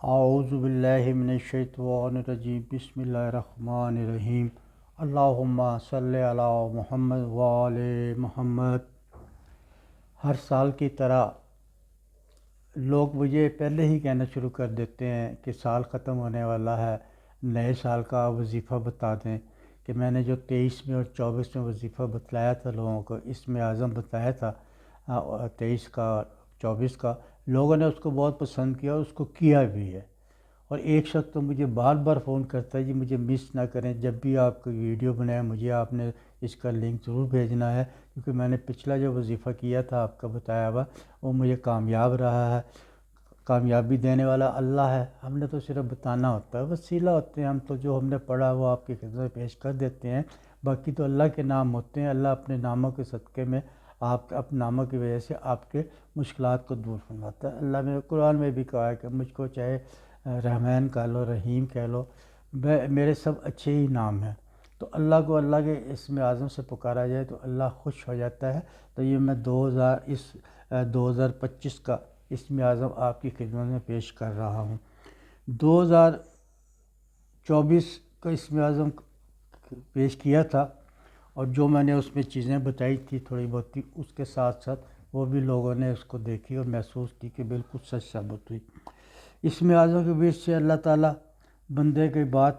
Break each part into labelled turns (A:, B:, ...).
A: اعوذ باللہ من الشیطان الرجیم بسم اللہ الرحمن الرحیم اللہم صلی علی محمد وآل محمد۔ ہر سال کی طرح لوگ مجھے پہلے ہی کہنا شروع کر دیتے ہیں کہ سال ختم ہونے والا ہے، نئے سال کا وظیفہ بتا دیں کہ میں نے جو 23 میں اور 24 میں وظیفہ بتلایا تھا لوگوں کو، اس میں اعظم بتایا تھا 23 کا 24 کا، لوگوں نے اس کو بہت پسند کیا اور اس کو کیا بھی ہے۔ اور ایک شخص تو مجھے بار بار فون کرتا ہے، جی مجھے مس نہ کریں، جب بھی آپ کوئی ویڈیو بنائیں مجھے آپ نے اس کا لنک ضرور بھیجنا ہے، کیونکہ میں نے پچھلا جو وظیفہ کیا تھا آپ کا بتایا ہوا وہ مجھے کامیاب رہا ہے۔ کامیابی دینے والا اللہ ہے، ہم نے تو صرف بتانا ہوتا ہے، وسیلہ ہوتے ہیں ہم تو، جو ہم نے پڑھا وہ آپ کی خدمت میں پیش کر دیتے ہیں، باقی تو اللہ کے نام ہوتے ہیں۔ اللہ اپنے ناموں کے صدقے میں آپ اپنے ناموں کی وجہ سے آپ کے مشکلات کو دور فرماتا ہے۔ اللہ نے قرآن میں بھی کہا ہے کہ مجھ کو چاہے رحمان کہہ لو، رحیم کہہ لو، میرے سب اچھے ہی نام ہیں، تو اللہ کو اللہ کے اسم اعظم سے پکارا جائے تو اللہ خوش ہو جاتا ہے۔ تو یہ میں 2025 کا اسم اعظم آپ کی خدمت میں پیش کر رہا ہوں۔ 2024 کا اسم اعظم پیش کیا تھا، اور جو میں نے اس میں چیزیں بتائی تھی تھوڑی بہت تھی، اس کے ساتھ ساتھ وہ بھی لوگوں نے اس کو دیکھی اور محسوس کی کہ بالکل سچ ثابت ہوئی۔ اسم اعظم کے بیچ سے اللہ تعالیٰ بندے کی بات،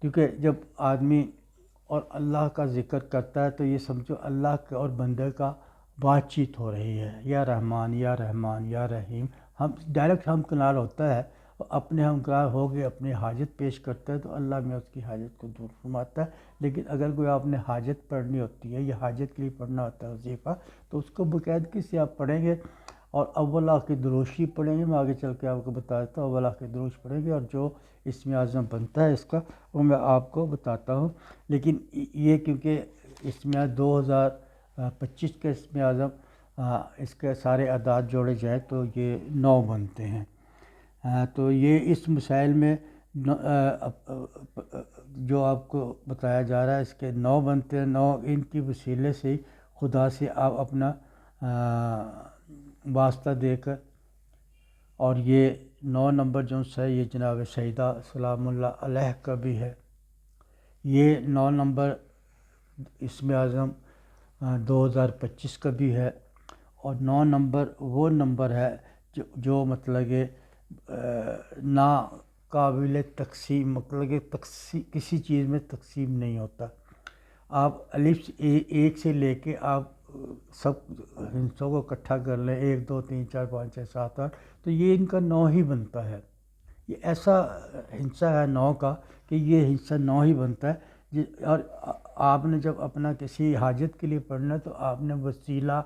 A: کیونکہ جب آدمی اور اللہ کا ذکر کرتا ہے تو یہ سمجھو اللہ کے اور بندے کا بات چیت ہو رہی ہے، یا رحمان یا رحمان یا رحیم، ہم ڈائریکٹ ہم کنار ہوتا ہے، اپنے ہم کنار ہو کے اپنی حاجت پیش کرتا ہے تو اللہ میں اس کی حاجت کو دور فرماتا ہے۔ لیکن اگر کوئی آپ نے حاجت پڑھنی ہوتی ہے یا حاجت کے لیے پڑھنا ہوتا ہے وظیفہ، تو اس کو باقاعدگی سے آپ پڑھیں گے، اور اول آخر دروشی پڑھیں گے، میں آگے چل کے آپ کو بتا دیتا ہوں، اول آخر دروش پڑھیں گے، اور جو اسم اعظم بنتا ہے اس کا وہ میں آپ کو بتاتا ہوں۔ لیکن یہ کیونکہ اسم 2025 کا اسم اعظم اس کے سارے اعداد جوڑے جائیں تو یہ 9 بنتے ہیں، تو یہ اس مسائل میں جو آپ کو بتایا جا رہا ہے اس کے 9 بنتے ہیں۔ 9 ان کی وسیلے سے خدا سے آپ اپنا واسطہ دے کر، اور یہ 9 نمبر جو ہے یہ جناب سیدہ سلام اللہ علیہ کا بھی ہے، یہ 9 نمبر اسم اعظم 2025 کا بھی ہے، اور 9 نمبر وہ نمبر ہے جو مطلب کہ نا قابل تقسیم، مطلب کہ کسی چیز میں تقسیم نہیں ہوتا۔ آپ الف ایک سے لے کے آپ سب ہندسوں کو اکٹھا کر لیں، 1 2 3 4 5 6 7 8، تو یہ ان کا 9 ہی بنتا ہے۔ یہ ایسا ہندسہ ہے 9 کا کہ یہ ہندسہ 9 ہی بنتا ہے۔ اور آپ نے جب اپنا کسی حاجت کے لیے پڑھنا ہے تو آپ نے وسیلہ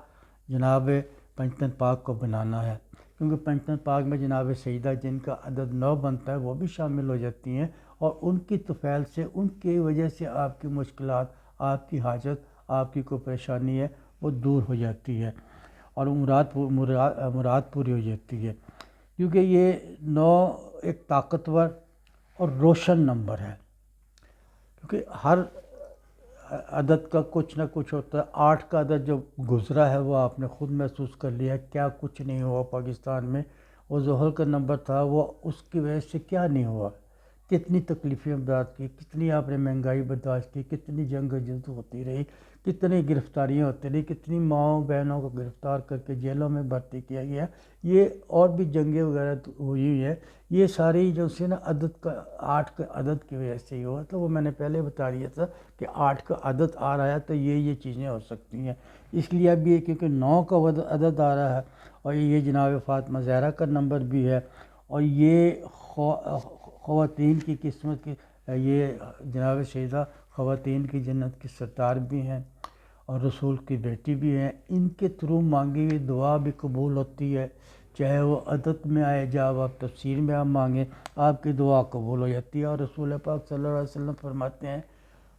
A: جناب پنجتن پاک کو بنانا ہے، کیونکہ پنجتن پاک میں جناب سیدہ جن کا عدد 9 بنتا ہے وہ بھی شامل ہو جاتی ہیں، اور ان کی طفیل سے، ان کی وجہ سے آپ کی مشکلات، آپ کی حاجت، آپ کی کوئی پریشانی ہے وہ دور ہو جاتی ہے، اور مراد پوری ہو جاتی ہے، کیونکہ یہ 9 ایک طاقتور اور روشن نمبر ہے، کیونکہ ہر عدد کا کچھ نہ کچھ ہوتا ہے۔ 8 کا عدد جو گزرا ہے وہ آپ نے خود محسوس کر لیا، کیا کچھ نہیں ہوا پاکستان میں، وہ ظہر کا نمبر تھا، وہ اس کی وجہ سے کیا نہیں ہوا، کتنی تکلیفیں برداشت کی، کتنی آپ نے مہنگائی برداشت کی، کتنی جنگ و جدل ہوتی رہی، کتنی گرفتاریاں ہوتی رہی، کتنی ماؤں بہنوں کو گرفتار کر کے جیلوں میں بھرتی کیا گیا، یہ اور بھی جنگیں وغیرہ ہوئی ہیں، یہ ساری جو سے نا عدد کا 8 کا عدد کی وجہ سے ہی ہوا، تو وہ میں نے پہلے بتا دیا تھا کہ 8 کا عدد آ رہا ہے تو یہ چیزیں ہو سکتی ہیں، اس لیے اب یہ کیونکہ 9 کا عدد آ رہا ہے، اور یہ جناب فاطمہ زہرا کا نمبر بھی ہے، اور یہ خواتین کی قسمت کی، یہ جناب سیدہ خواتین کی جنت کی سردار بھی ہیں، اور رسول کی بیٹی بھی ہیں، ان کے تھرو مانگی ہوئی دعا بھی قبول ہوتی ہے، چاہے وہ عدد میں آئے، جب آپ تفسیر میں آپ مانگیں آپ کی دعا قبول ہو جاتی ہے۔ اور رسول پاک صلی اللہ علیہ وسلم فرماتے ہیں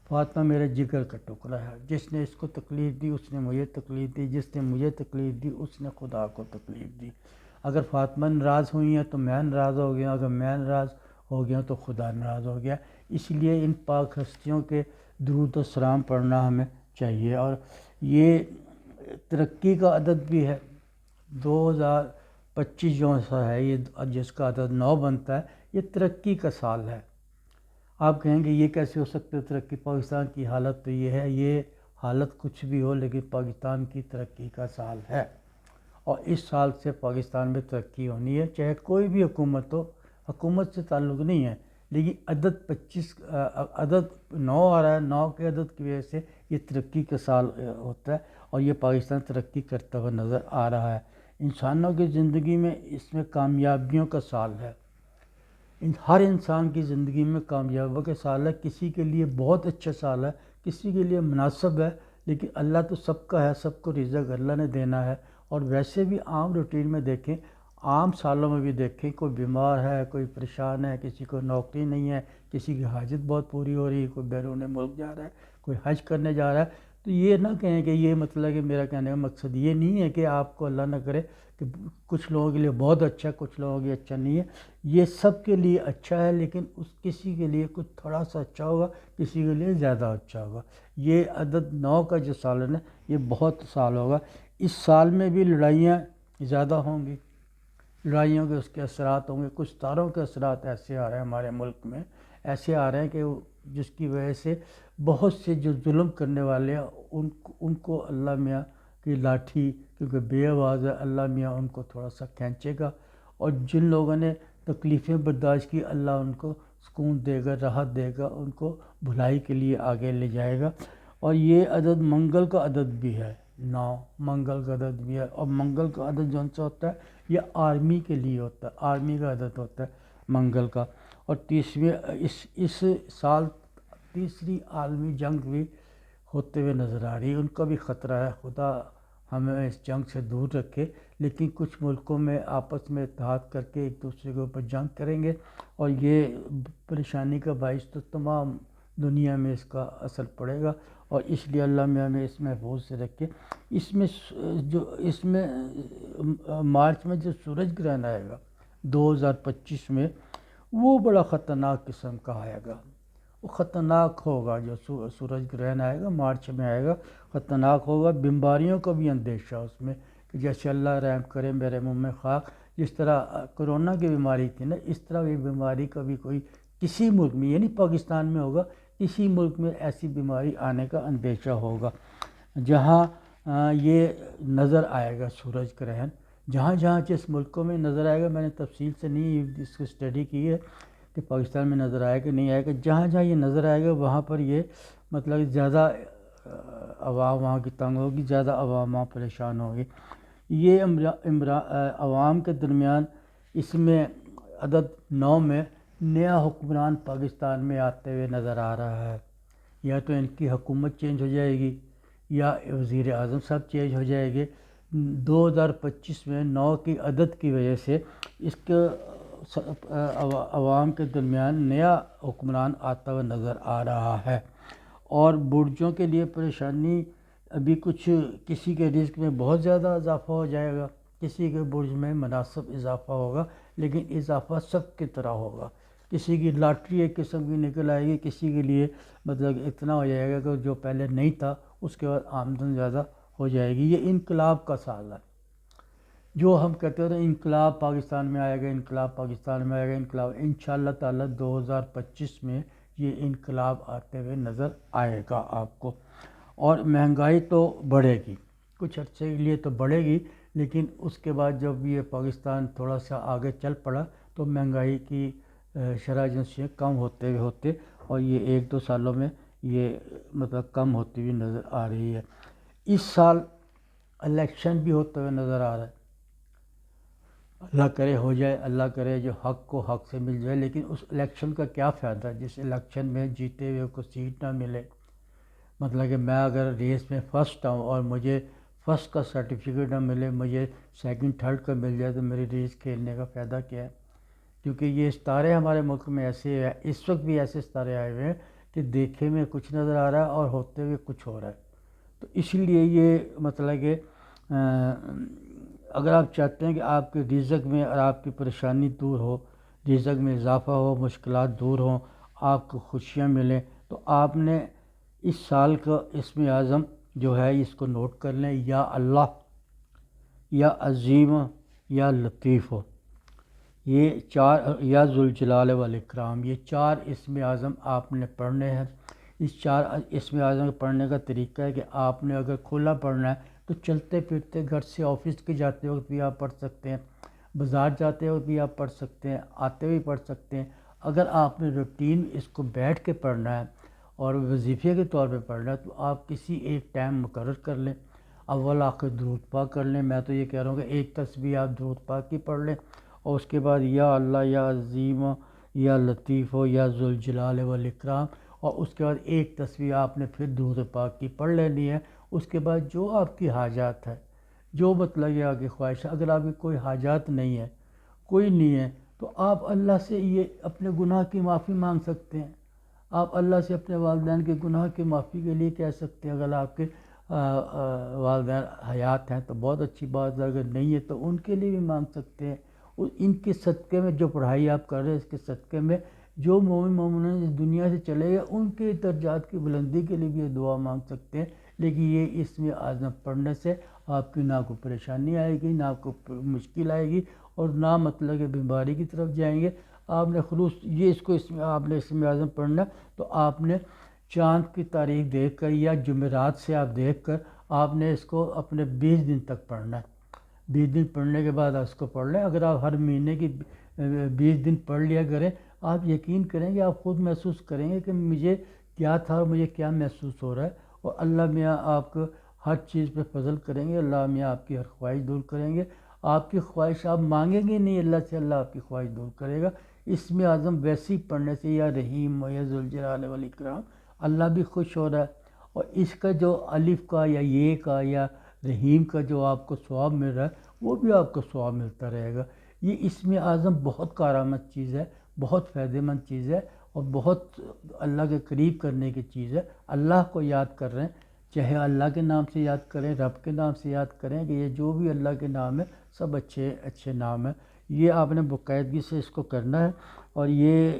A: فاطمہ میرے جگر کا ٹکڑا ہے، جس نے اس کو تکلیف دی اس نے مجھے تکلیف دی، جس نے مجھے تکلیف دی اس نے خدا کو تکلیف دی، اگر فاطمہ ناراض ہوئی ہیں تو میں ناراض ہو گیا، اگر میں ناراض ہو گیا تو خدا ناراض ہو گیا، اس لیے ان پاک ہستیوں کے درود و سلام پڑھنا ہمیں چاہیے۔ اور یہ ترقی کا عدد بھی ہے، 25 جو سا ہے یہ جس کا عدد 9 بنتا ہے، یہ ترقی کا سال ہے۔ آپ کہیں گے یہ کیسے ہو سکتا ہے ترقی؟ پاکستان کی حالت تو یہ ہے، یہ حالت کچھ بھی ہو لیکن پاکستان کی ترقی کا سال ہے، اور اس سال سے پاکستان میں ترقی ہونی ہے، چاہے کوئی بھی حکومت ہو، حکومت سے تعلق نہیں ہے، لیکن عدد 9 آ رہا ہے، 9 کے عدد کی وجہ سے یہ ترقی کا سال ہوتا ہے، اور یہ پاکستان ترقی کرتا ہوا نظر آ رہا ہے۔ انسانوں کی زندگی میں اس میں کامیابیوں کا سال ہے، ہر انسان کی زندگی میں کامیابیوں کا سال ہے، کسی کے لیے بہت اچھا سال ہے، کسی کے لیے مناسب ہے، لیکن اللہ تو سب کا ہے، سب کو رزق اللہ نے دینا ہے۔ اور ویسے بھی عام روٹین میں دیکھیں، عام سالوں میں بھی دیکھیں، کوئی بیمار ہے، کوئی پریشان ہے، کسی کو نوکری نہیں ہے، کسی کی حاجت بہت پوری ہو رہی ہے، کوئی بیرون ملک جا رہا ہے، کوئی حج کرنے جا رہا ہے، تو یہ نہ کہیں کہ یہ مطلب کہ میرا کہنے کا مقصد یہ نہیں ہے کہ آپ کو اللہ نہ کرے کہ کچھ لوگوں کے لیے بہت اچھا، کچھ لوگوں کے لیے اچھا نہیں ہے، یہ سب کے لیے اچھا ہے، لیکن کسی کے لیے کچھ تھوڑا سا اچھا ہوگا، کسی کے لیے زیادہ اچھا ہوگا۔ یہ عدد 9 کا جو سال ہے نا، یہ بہت سال ہوگا۔ اس سال میں بھی لڑائیاں زیادہ ہوں گی، لڑائیوں کے اس کے اثرات ہوں گے، کچھ تاروں کے اثرات ایسے آ رہے ہیں ہمارے ملک میں، ایسے آ رہے ہیں کہ جس کی وجہ سے بہت سے جو ظلم کرنے والے ہیں ان کو اللہ میاں کی لاٹھی، کیونکہ بے آواز ہے، اللہ میاں ان کو تھوڑا سا کھینچے گا، اور جن لوگوں نے تکلیفیں برداشت کی اللہ ان کو سکون دے گا، راحت دے گا، ان کو بھلائی کے لیے آگے لے جائے گا۔ اور یہ عدد منگل کا عدد بھی ہے، 9 منگل کا عدد بھی ہے، اور منگل کا عدد جو سا ہوتا ہے یہ آرمی کے لیے ہوتا ہے، آرمی کا عدد ہوتا ہے منگل کا۔ اور اس سال تیسری عالمی جنگ بھی ہوتے ہوئے نظر آ رہی ہے، ان کا بھی خطرہ ہے، خدا ہمیں اس جنگ سے دور رکھے، لیکن کچھ ملکوں میں آپس میں اتحاد کر کے ایک دوسرے کے اوپر جنگ کریں گے، اور یہ پریشانی کا باعث تو تمام دنیا میں اس کا اثر پڑے گا، اور اس لیے اللہ میں ہمیں اس محفوظ سے رکھے۔ اس میں مارچ میں جو سورج گرہن آئے گا 2025 میں، وہ بڑا خطرناک قسم کا آئے گا، وہ خطرناک ہوگا، جو سورج گرہن آئے گا مارچ میں آئے گا، خطرناک ہوگا، بیماریوں کا بھی اندیشہ اس میں، کہ جیسے اللہ رحم کرے میرے منہ میں خاک، جس طرح کرونا کی بیماری تھی نا، اس طرح یہ بیماری کا بھی کوئی کسی ملک میں، یعنی پاکستان میں ہوگا، کسی ملک میں ایسی بیماری آنے کا اندیشہ ہوگا، جہاں یہ نظر آئے گا سورج گرہن، جہاں جس ملکوں میں نظر آئے گا، میں نے تفصیل سے نہیں اس کی اسٹڈی کی ہے کہ پاکستان میں نظر آئے کہ نہیں آئے گا، جہاں یہ نظر آئے گا وہاں پر یہ مطلب زیادہ عوام وہاں کی تنگ ہوگی، زیادہ عوام وہاں پریشان ہوگی۔ یہ عوام کے درمیان اس میں عدد 9 میں نیا حکمران پاکستان میں آتے ہوئے نظر آ رہا ہے، یا تو ان کی حکومت چینج ہو جائے گی یا وزیر اعظم صاحب چینج ہو جائے گے۔ 2025 میں 9 کی عدد کی وجہ سے اس کے عوام کے درمیان نیا حکمران آتا ہوا نظر آ رہا ہے، اور برجوں کے لیے پریشانی ابھی کچھ، کسی کے رزق میں بہت زیادہ اضافہ ہو جائے گا، کسی کے برج میں مناسب اضافہ ہوگا، لیکن اضافہ سب کی طرح ہوگا، کسی کی لاٹری ایک قسم کی نکل آئے گی، کسی کے لیے مطلب اتنا ہو جائے گا کہ جو پہلے نہیں تھا اس کے بعد آمدن زیادہ ہو جائے گی۔ یہ انقلاب کا سال ہے، جو ہم کہتے ہیں انقلاب پاکستان میں آئے گا، انقلاب پاکستان میں آئے گا، انقلاب انشاءاللہ تعالی 2025 میں یہ انقلاب آتے ہوئے نظر آئے گا آپ کو۔ اور مہنگائی تو بڑھے گی، کچھ عرصے کے لیے تو بڑھے گی، لیکن اس کے بعد جب یہ پاکستان تھوڑا سا آگے چل پڑا تو مہنگائی کی شرح جنسیاں کم ہوتے اور یہ 1-2 سالوں میں یہ مطلب کم ہوتی ہوئی نظر آ رہی ہے۔ اس سال الیکشن بھی ہوتے ہوئے نظر آ رہا ہے، اللہ کرے ہو جائے، اللہ کرے جو حق کو حق سے مل جائے، لیکن اس الیکشن کا کیا فائدہ جس الیکشن میں جیتے ہوئے کو سیٹ نہ ملے، مطلب کہ میں اگر ریس میں فرسٹ آؤں اور مجھے فرسٹ کا سرٹیفکیٹ نہ ملے، مجھے سیکنڈ تھرڈ کا مل جائے، تو میری ریس کھیلنے کا فائدہ کیا ہے؟ کیونکہ یہ ستارے ہمارے ملک میں ایسے ہیں، اس وقت بھی ایسے ستارے آئے ہوئے ہیں کہ دیکھے میں کچھ نظر آ رہا ہے اور ہوتے ہوئے کچھ ہو رہا ہے۔ تو اس لیے یہ مطلب کہ اگر آپ چاہتے ہیں کہ آپ کے رزق میں اور آپ کی پریشانی دور ہو، رزق میں اضافہ ہو، مشکلات دور ہوں، آپ کو خوشیاں ملیں، تو آپ نے اس سال کا اسم اعظم جو ہے اس کو نوٹ کر لیں، یا اللہ، یا عظیم، یا لطیف ہو، یہ چار، یا ذوالجلال والاکرام، یہ چار اسم اعظم آپ نے پڑھنے ہیں۔ اس چار اسم اعظم پڑھنے کا طریقہ ہے کہ آپ نے اگر کھلا پڑھنا ہے تو چلتے پھرتے گھر سے آفس کے جاتے وقت بھی آپ پڑھ سکتے ہیں، بازار جاتے وقت بھی آپ پڑھ سکتے ہیں، آتے ہوئے پڑھ سکتے ہیں۔ اگر آپ نے روٹین اس کو بیٹھ کے پڑھنا ہے اور وظیفے کے طور پہ پڑھنا ہے تو آپ کسی ایک ٹائم مقرر کر لیں، اول آخر درود پاک کر لیں۔ میں تو یہ کہہ رہا ہوں کہ ایک تسبیح آپ درود پاک کی پڑھ لیں، اور اس کے بعد یا اللہ یا عظیم یا لطیف یا ذوالجلال والاکرام، اور اس کے بعد ایک تسبیح آپ نے پھر درود پاک کی پڑھ لینی ہے۔ اس کے بعد جو آپ کی حاجات ہے، جو مطلب یہ آپ کی خواہش ہے، اگر آپ کی کوئی حاجات نہیں ہے، کوئی نہیں ہے، تو آپ اللہ سے یہ اپنے گناہ کی معافی مانگ سکتے ہیں۔ آپ اللہ سے اپنے والدین کے گناہ کی معافی کے لیے کہہ سکتے ہیں۔ اگر آپ کے والدین حیات ہیں تو بہت اچھی بات ہے، اگر نہیں ہے تو ان کے لیے بھی مانگ سکتے ہیں۔ ان کے صدقے میں جو پڑھائی آپ کر رہے ہیں، اس کے صدقے میں جو مومن اس دنیا سے چلے گئے ان کے درجات کی بلندی کے لیے بھی یہ دعا مانگ سکتے ہیں۔ لیکن یہ اسم اعظم پڑھنے سے آپ کی نہ کوئی پریشانی آئے گی، نہ کوئی مشکل آئے گی، اور نہ مطلب کہ بیماری کی طرف جائیں گے۔ آپ نے خلوص یہ اس کو آپ نے اسم اعظم پڑھنا، تو آپ نے چاند کی تاریخ دیکھ کر یا جمعرات سے آپ دیکھ کر آپ نے اس کو اپنے 20 دن تک پڑھنا ہے۔ 20 دن پڑھنے کے بعد اس کو پڑھ لیں۔ اگر آپ ہر مہینے کی 20 دن پڑھ لیا کریں، آپ یقین کریں گے، آپ خود محسوس کریں گے کہ مجھے کیا تھا اور مجھے کیا محسوس ہو رہا ہے، اور اللہ میاں آپ کو ہر چیز پہ فضل کریں گے۔ اللہ میاں آپ کی ہر خواہش دور کریں گے۔ آپ کی خواہش آپ مانگیں گے نہیں اللہ سے، اللہ آپ کی خواہش دور کرے گا۔ اسم اعظم ویسے ہی پڑھنے سے، یا رحیم یا ذوالجلال والاکرام، اللہ بھی خوش ہو رہا ہے، اور اس کا جو الف کا یا یہ کا یا رحیم کا جو آپ کو ثواب مل رہا ہے وہ بھی آپ کو ثواب ملتا رہے گا۔ یہ اسم اعظم بہت کارآمد چیز ہے، بہت فائدہ مند چیز ہے، اور بہت اللہ کے قریب کرنے کی چیز ہے۔ اللہ کو یاد کر رہے ہیں، چاہے اللہ کے نام سے یاد کریں، رب کے نام سے یاد کریں، کہ یہ جو بھی اللہ کے نام ہے سب اچھے اچھے نام ہیں۔ یہ آپ نے باقاعدگی سے اس کو کرنا ہے، اور یہ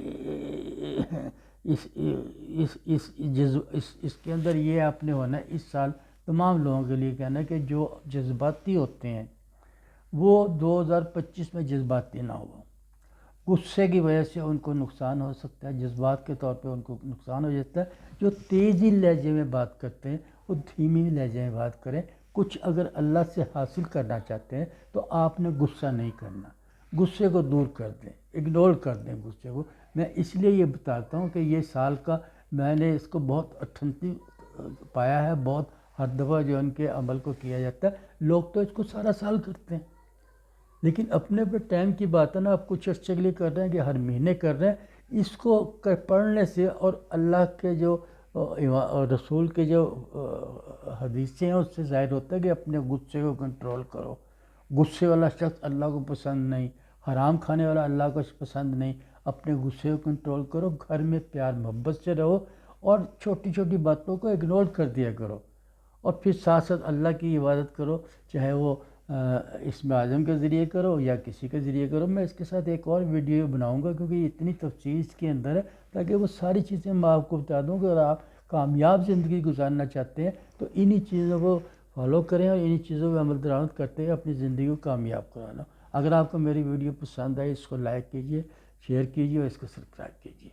A: اس کے اندر یہ آپ نے ہونا ہے اس سال تمام لوگوں کے لیے کہنا ہے کہ جو جذباتی ہوتے ہیں وہ 2025 میں جذباتی نہ ہو۔ غصے کی وجہ سے ان کو نقصان ہو سکتا ہے، جذبات کے طور پہ ان کو نقصان ہو جاتا ہے۔ جو تیزی لہجے میں بات کرتے ہیں وہ دھیمی لہجے میں بات کریں۔ کچھ اگر اللہ سے حاصل کرنا چاہتے ہیں تو آپ نے غصہ نہیں کرنا، غصے کو دور کر دیں، اگنور کر دیں غصے کو۔ میں اس لیے یہ بتاتا ہوں کہ یہ سال کا میں نے اس کو بہت اتھنٹک پایا ہے، بہت ہر دفعہ جو ان کے عمل کو کیا جاتا ہے۔ لوگ تو اس کو سارا سال کرتے ہیں، لیکن اپنے پہ ٹائم کی بات ہے نا، آپ کچھ عرصے کے لیے کر رہے ہیں کہ ہر مہینے کر رہے ہیں۔ اس کو پڑھنے سے اور اللہ کے جو رسول کے جو حدیثیں ہیں اس سے ظاہر ہوتا ہے کہ اپنے غصے کو کنٹرول کرو۔ غصے والا شخص اللہ کو پسند نہیں، حرام کھانے والا اللہ کو پسند نہیں۔ اپنے غصے کو کنٹرول کرو، گھر میں پیار محبت سے رہو، اور چھوٹی چھوٹی باتوں کو اگنور کر دیا کرو، اور پھر ساتھ ساتھ اللہ کی عبادت کرو، چاہے وہ اسم اعظم کے ذریعے کرو یا کسی کے ذریعے کرو۔ میں اس کے ساتھ ایک اور ویڈیو بناؤں گا کیونکہ یہ اتنی تفصیل اس کے اندر ہے، تاکہ وہ ساری چیزیں میں آپ کو بتا دوں کہ اگر آپ کامیاب زندگی گزارنا چاہتے ہیں تو انہی چیزوں کو فالو کریں اور انہی چیزوں پہ عمل درآمد کرتے ہیں اپنی زندگی کو کامیاب کرانا۔ اگر آپ کو میری ویڈیو پسند آئی اس کو لائک کیجیے، شیئر کیجیے اور اس کو سبسکرائب کیجیے۔